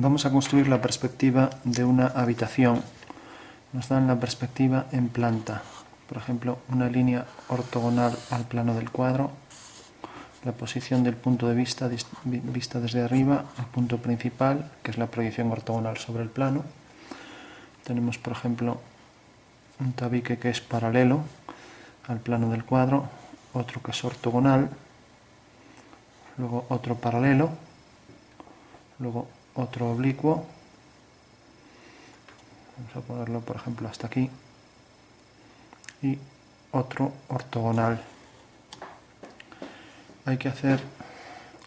Vamos a construir la perspectiva de una habitación. Nos dan la perspectiva en planta. Por ejemplo, una línea ortogonal al plano del cuadro, la posición del punto de vista vista desde arriba, el punto principal, que es la proyección ortogonal sobre el plano. Tenemos, por ejemplo, un tabique que es paralelo al plano del cuadro, otro que es ortogonal, luego otro paralelo, luego otro oblicuo. Vamos a ponerlo, por ejemplo, hasta aquí, y otro ortogonal. Hay que hacer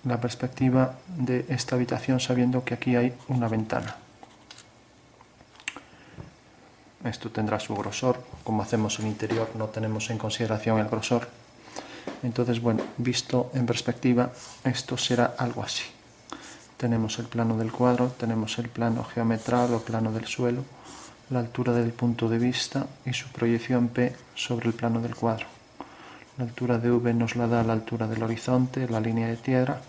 la perspectiva de esta habitación sabiendo que aquí hay una ventana. Esto tendrá su grosor. Como hacemos el interior, no tenemos en consideración el grosor. Entonces, bueno, visto en perspectiva, esto será algo así. Tenemos el plano del cuadro, tenemos el plano geometral o plano del suelo, la altura del punto de vista y su proyección P sobre el plano del cuadro. La altura de V nos la da la altura del horizonte, la línea de tierra,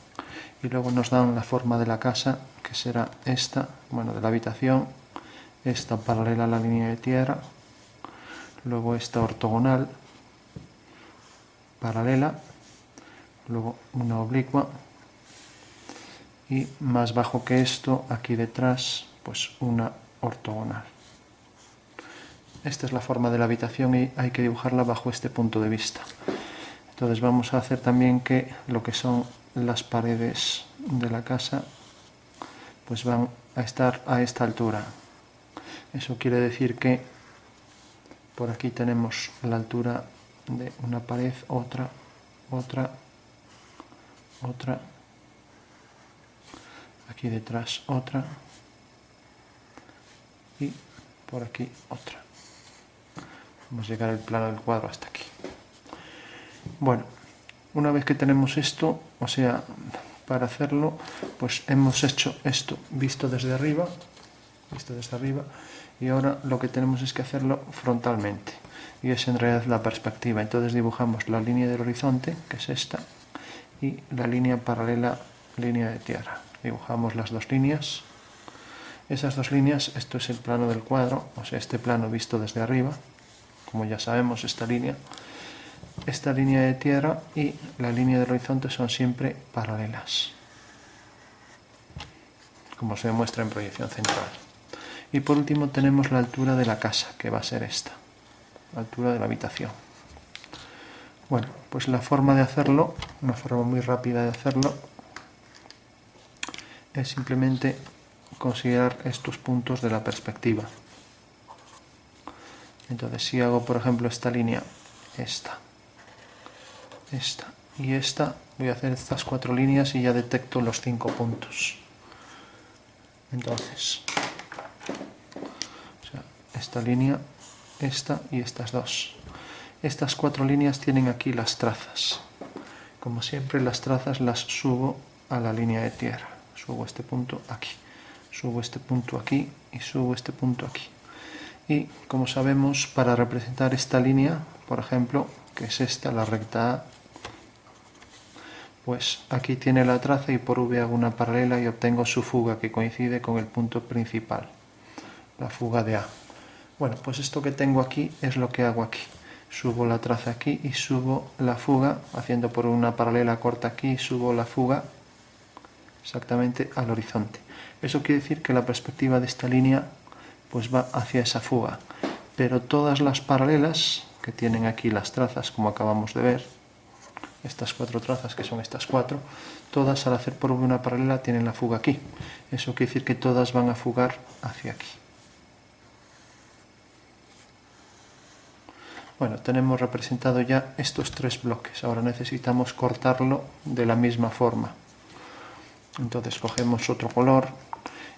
y luego nos dan la forma de la casa, que será esta, bueno, de la habitación, esta paralela a la línea de tierra, luego esta ortogonal, paralela, luego una oblicua, y más bajo que esto, aquí detrás, pues una ortogonal. Esta es la forma de la habitación y hay que dibujarla bajo este punto de vista. Entonces vamos a hacer también que lo que son las paredes de la casa pues van a estar a esta altura. Eso quiere decir que por aquí tenemos la altura de una pared, otra, aquí detrás otra y por aquí otra. Vamos a llegar al plano del cuadro hasta aquí. Bueno, una vez que tenemos esto, o sea, para hacerlo, pues hemos hecho esto visto desde arriba, y ahora lo que tenemos es que hacerlo frontalmente, y es en realidad la perspectiva. Entonces dibujamos la línea del horizonte, que es esta, y la línea paralela, línea de tierra. Dibujamos las dos líneas. Esas dos líneas, esto es el plano del cuadro, o sea, este plano visto desde arriba, como ya sabemos, esta línea de tierra y la línea del horizonte son siempre paralelas, como se demuestra en proyección central. Y por último tenemos la altura de la casa, que va a ser esta, la altura de la habitación. Bueno, pues la forma de hacerlo, una forma muy rápida de hacerlo, es simplemente considerar estos puntos de la perspectiva. Entonces, si hago, por ejemplo, esta línea, esta y esta, voy a hacer estas 4 líneas y ya detecto los 5 puntos. Entonces, o sea, esta línea, esta y estas dos. Estas 4 líneas tienen aquí las trazas. Como siempre, las trazas las subo a la línea de tierra. Subo este punto aquí, subo este punto aquí y subo este punto aquí. Y como sabemos, para representar esta línea, por ejemplo, que es esta, la recta A, pues aquí tiene la traza y por V hago una paralela y obtengo su fuga, que coincide con el punto principal, la fuga de A. Bueno, pues esto que tengo aquí es lo que hago aquí. Subo la traza aquí y subo la fuga, haciendo por una paralela corta aquí, subo la fuga exactamente al horizonte. Eso quiere decir que la perspectiva de esta línea pues va hacia esa fuga, pero todas las paralelas que tienen aquí las trazas, como acabamos de ver, estas 4 trazas, que son estas 4, todas al hacer por una paralela tienen la fuga aquí. Eso quiere decir que todas van a fugar hacia aquí. Bueno, tenemos representado ya estos 3 bloques. Ahora necesitamos cortarlo de la misma forma. Entonces cogemos otro color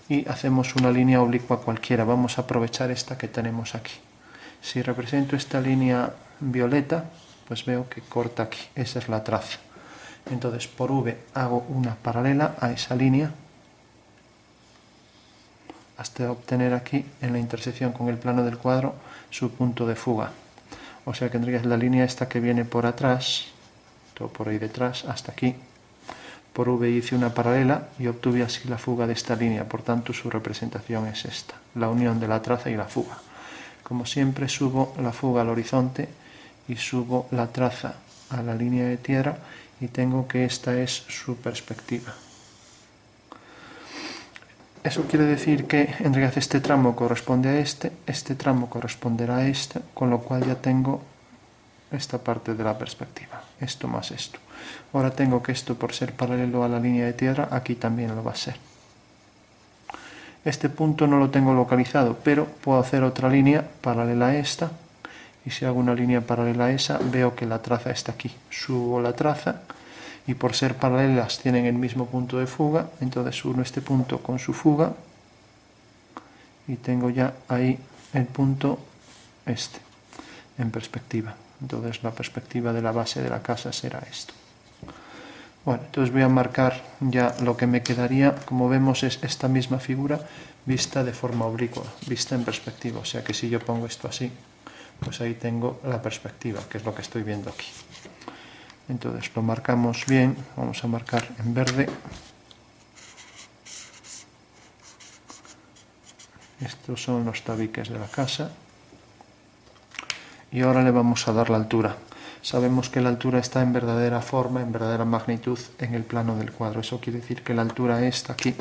y hacemos una línea oblicua cualquiera. Vamos a aprovechar esta que tenemos aquí. Si represento esta línea violeta, pues veo que corta aquí. Esa es la traza. Entonces por V hago una paralela a esa línea hasta obtener aquí, en la intersección con el plano del cuadro, su punto de fuga. O sea que tendría la línea esta que viene por atrás, todo por ahí detrás, hasta aquí. por V hice una paralela y obtuve así la fuga de esta línea, por tanto su representación es esta, la unión de la traza y la fuga. Como siempre subo la fuga al horizonte y subo la traza a la línea de tierra y tengo que esta es su perspectiva. Eso quiere decir que en realidad este tramo corresponde a este tramo corresponderá a este, con lo cual ya tengo esta parte de la perspectiva, esto más esto. Ahora tengo que esto, por ser paralelo a la línea de tierra, aquí también lo va a ser. Este punto no lo tengo localizado, pero puedo hacer otra línea paralela a esta, y si hago una línea paralela a esa, veo que la traza está aquí. Subo la traza, y por ser paralelas tienen el mismo punto de fuga, entonces uno este punto con su fuga, y tengo ya ahí el punto este, en perspectiva. Entonces la perspectiva de la base de la casa será esto. Bueno, entonces voy a marcar ya lo que me quedaría. Como vemos es esta misma figura vista de forma oblicua, vista en perspectiva. O sea que si yo pongo esto así, pues ahí tengo la perspectiva, que es lo que estoy viendo aquí. Entonces lo marcamos bien, vamos a marcar en verde. Estos son los tabiques de la casa. Y ahora le vamos a dar la altura. Sabemos que la altura está en verdadera forma, en verdadera magnitud en el plano del cuadro. Eso quiere decir que la altura esta aquí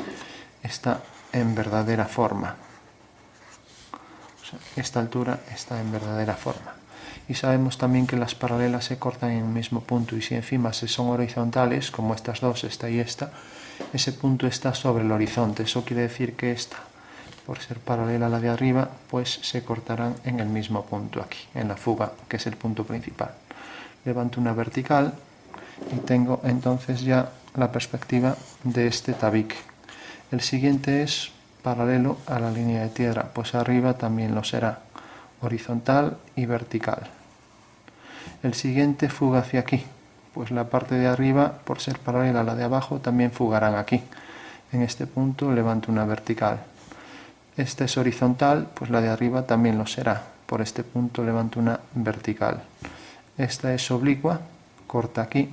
está en verdadera forma. O sea, esta altura está en verdadera forma. Y sabemos también que las paralelas se cortan en un mismo punto, y si encima se son horizontales, como estas dos, esta y esta, ese punto está sobre el horizonte. Eso quiere decir que esta, por ser paralela a la de arriba, pues se cortarán en el mismo punto aquí, en la fuga, que es el punto principal. Levanto una vertical y tengo entonces ya la perspectiva de este tabique. El siguiente es paralelo a la línea de tierra, pues arriba también lo será, horizontal y vertical. El siguiente fuga hacia aquí, pues la parte de arriba, por ser paralela a la de abajo, también fugarán aquí. En este punto levanto una vertical. Esta es horizontal, pues la de arriba también lo será. Por este punto levanto una vertical. Esta es oblicua, corta aquí,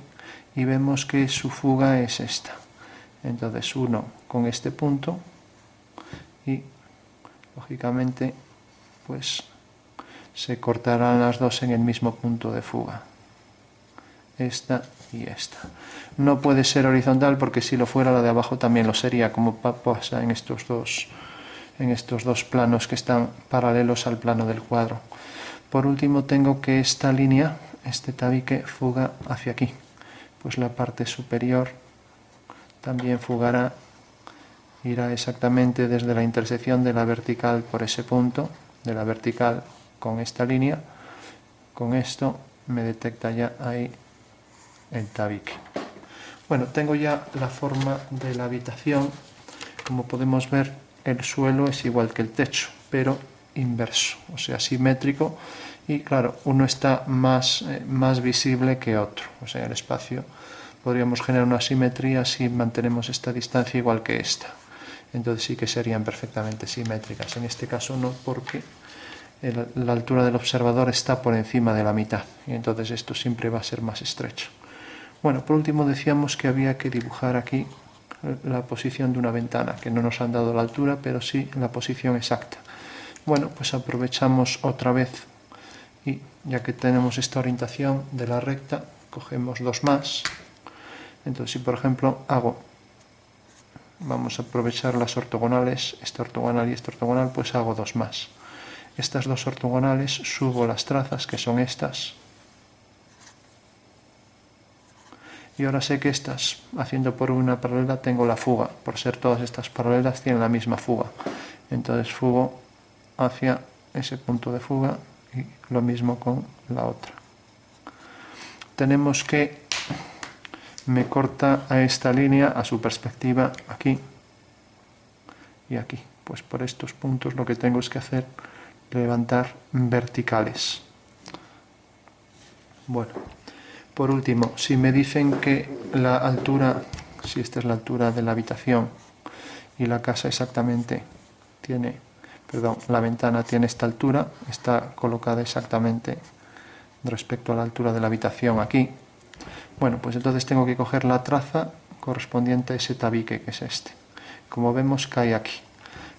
y vemos que su fuga es esta. Entonces uno con este punto y, lógicamente, pues se cortarán las dos en el mismo punto de fuga. Esta y esta. No puede ser horizontal porque si lo fuera la de abajo también lo sería, como pasa en estos dos planos que están paralelos al plano del cuadro. Por último tengo que esta línea, este tabique, fuga hacia aquí, pues la parte superior también fugará, irá exactamente desde la intersección de la vertical por ese punto, de la vertical con esta línea. Con esto me detecta ya ahí el tabique. Bueno, tengo ya la forma de la habitación. Como podemos ver, el suelo es igual que el techo, pero inverso, o sea, simétrico, y claro, uno está más visible que otro. O sea, el espacio podríamos generar una simetría si mantenemos esta distancia igual que esta. Entonces sí que serían perfectamente simétricas. En este caso no, porque la altura del observador está por encima de la mitad, y entonces esto siempre va a ser más estrecho. Bueno, por último decíamos que había que dibujar aquí la posición de una ventana, que no nos han dado la altura, pero sí la posición exacta. Bueno, pues aprovechamos otra vez, y ya que tenemos esta orientación de la recta, cogemos dos más. Entonces si por ejemplo vamos a aprovechar las ortogonales, esta ortogonal y esta ortogonal, pues hago dos más. Estas dos ortogonales subo las trazas, que son estas, y ahora sé que estas, haciendo por una paralela, tengo la fuga. Por ser todas estas paralelas tienen la misma fuga, entonces fugo hacia ese punto de fuga, y lo mismo con la otra. Tenemos que me corta a esta línea, a su perspectiva, aquí y aquí. Pues por estos puntos lo que tengo es que hacer levantar verticales. Bueno, por último, si me dicen que la altura, si esta es la altura de la habitación y la casa exactamente tiene, la ventana tiene esta altura, está colocada exactamente respecto a la altura de la habitación aquí. Bueno, pues entonces tengo que coger la traza correspondiente a ese tabique que es este. Como vemos, cae aquí.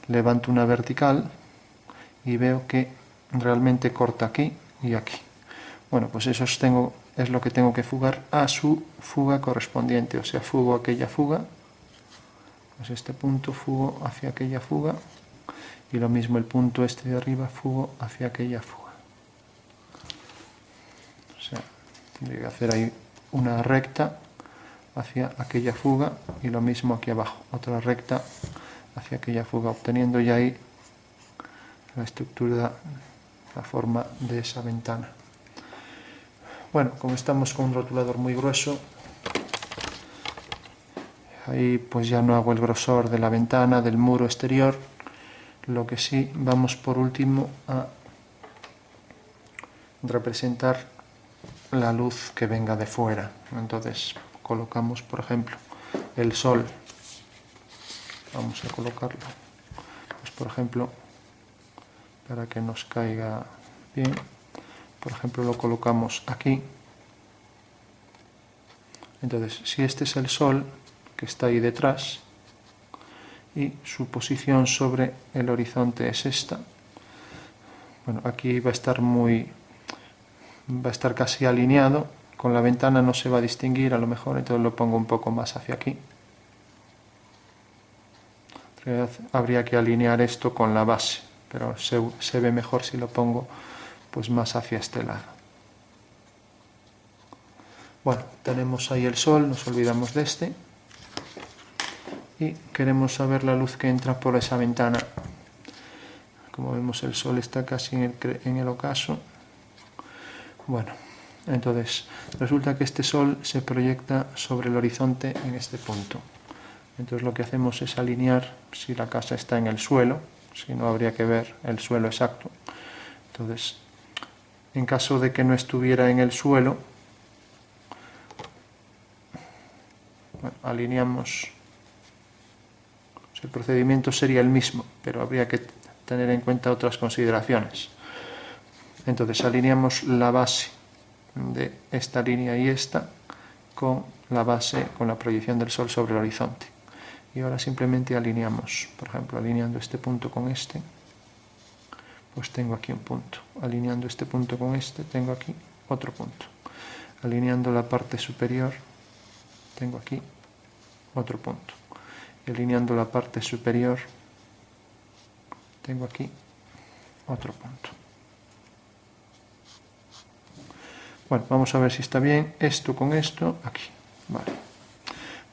Levanto una vertical y veo que realmente corta aquí y aquí. Bueno, pues eso es lo que tengo que fugar a su fuga correspondiente, o sea, fugo aquella fuga, pues este punto fugo hacia aquella fuga, y lo mismo el punto este de arriba fugo hacia aquella fuga. O sea, tendría que hacer ahí una recta hacia aquella fuga y lo mismo aquí abajo, otra recta hacia aquella fuga, obteniendo ya ahí la estructura, la forma de esa ventana. Bueno, como estamos con un rotulador muy grueso, ahí pues ya no hago el grosor de la ventana, del muro exterior. Lo que sí, vamos por último a representar la luz que venga de fuera. Entonces colocamos, por ejemplo, el sol. Vamos a colocarlo, pues por ejemplo, para que nos caiga bien, por ejemplo lo colocamos aquí. Entonces, si este es el sol que está ahí detrás y su posición sobre el horizonte es esta, bueno, aquí va a estar casi alineado, con la ventana no se va a distinguir a lo mejor, entonces lo pongo un poco más hacia aquí. Habría que alinear esto con la base, pero se ve mejor si lo pongo pues más hacia este lado. Bueno, tenemos ahí el sol, nos olvidamos de este y queremos saber la luz que entra por esa ventana. Como vemos, el sol está casi en el ocaso. Bueno, entonces resulta que este sol se proyecta sobre el horizonte en este punto. Entonces lo que hacemos es alinear, si la casa está en el suelo, si no habría que ver el suelo exacto. Entonces, en caso de que no estuviera en el suelo, bueno, alineamos, el procedimiento sería el mismo, pero habría que tener en cuenta otras consideraciones. Entonces alineamos la base de esta línea y esta con la base, con la proyección del sol sobre el horizonte. Y ahora simplemente alineamos, por ejemplo, alineando este punto con este, pues tengo aquí un punto. Alineando este punto con este, tengo aquí otro punto. Alineando la parte superior, tengo aquí otro punto. Y alineando la parte superior, tengo aquí otro punto. Bueno, vamos a ver si está bien esto con esto aquí. Vale.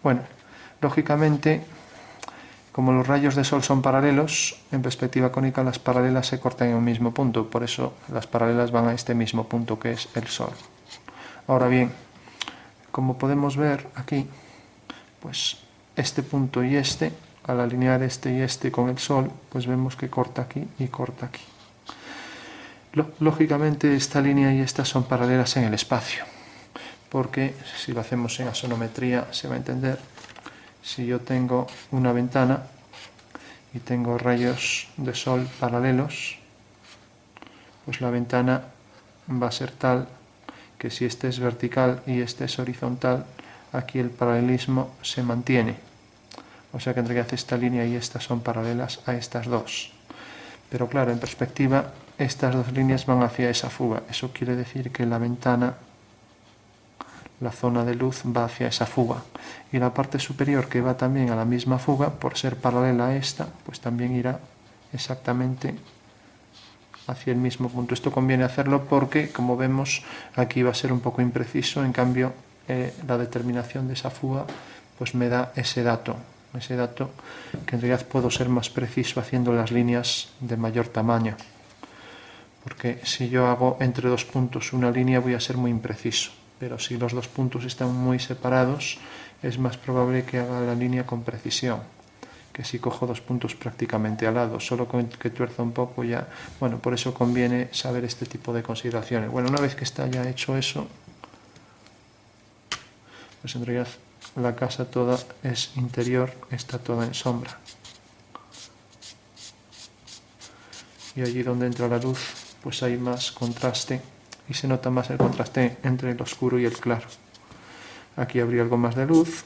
Bueno, lógicamente, como los rayos de sol son paralelos, en perspectiva cónica las paralelas se cortan en un mismo punto, por eso las paralelas van a este mismo punto que es el sol. Ahora bien, como podemos ver aquí, pues este punto y este, al alinear este y este con el sol, pues vemos que corta aquí y corta aquí. Lógicamente esta línea y esta son paralelas en el espacio, porque si lo hacemos en asonometría se va a entender. Si yo tengo una ventana y tengo rayos de sol paralelos, pues la ventana va a ser tal que si este es vertical y este es horizontal, aquí el paralelismo se mantiene. O sea que en realidad esta línea y esta son paralelas a estas dos. Pero claro, en perspectiva, estas dos líneas van hacia esa fuga. Eso quiere decir que la ventana, la zona de luz, va hacia esa fuga. Y la parte superior, que va también a la misma fuga, por ser paralela a esta, pues también irá exactamente hacia el mismo punto. Esto conviene hacerlo porque, como vemos, aquí va a ser un poco impreciso. En cambio, la determinación de esa fuga pues me da ese dato que en realidad puedo ser más preciso haciendo las líneas de mayor tamaño, porque si yo hago entre dos puntos una línea voy a ser muy impreciso, pero si los dos puntos están muy separados es más probable que haga la línea con precisión que si cojo dos puntos prácticamente al lado, solo que tuerza un poco ya. Bueno, por eso conviene saber este tipo de consideraciones. Bueno, una vez que está ya hecho eso, pues en realidad la casa toda es interior, está toda en sombra. Y allí donde entra la luz, pues hay más contraste y se nota más el contraste entre el oscuro y el claro. Aquí habría algo más de luz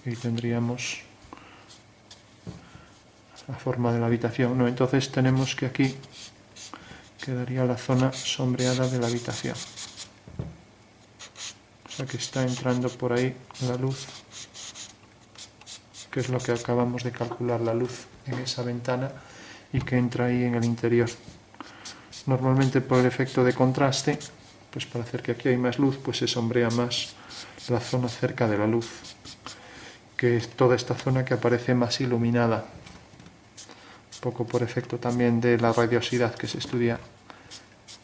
y tendríamos la forma de la habitación, ¿no? Entonces tenemos que aquí quedaría la zona sombreada de la habitación. O sea que está entrando por ahí la luz, que es lo que acabamos de calcular, la luz en esa ventana y que entra ahí en el interior. Normalmente por el efecto de contraste, pues para hacer que aquí hay más luz, pues se sombrea más la zona cerca de la luz, que es toda esta zona que aparece más iluminada, un poco por efecto también de la radiosidad que se estudia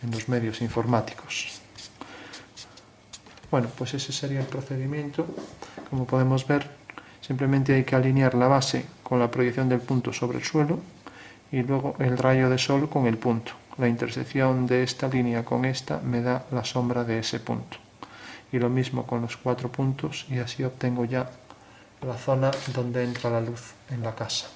en los medios informáticos. Bueno, pues ese sería el procedimiento. Como podemos ver, simplemente hay que alinear la base con la proyección del punto sobre el suelo y luego el rayo de sol con el punto. La intersección de esta línea con esta me da la sombra de ese punto. Y lo mismo con los 4 puntos y así obtengo ya la zona donde entra la luz en la casa.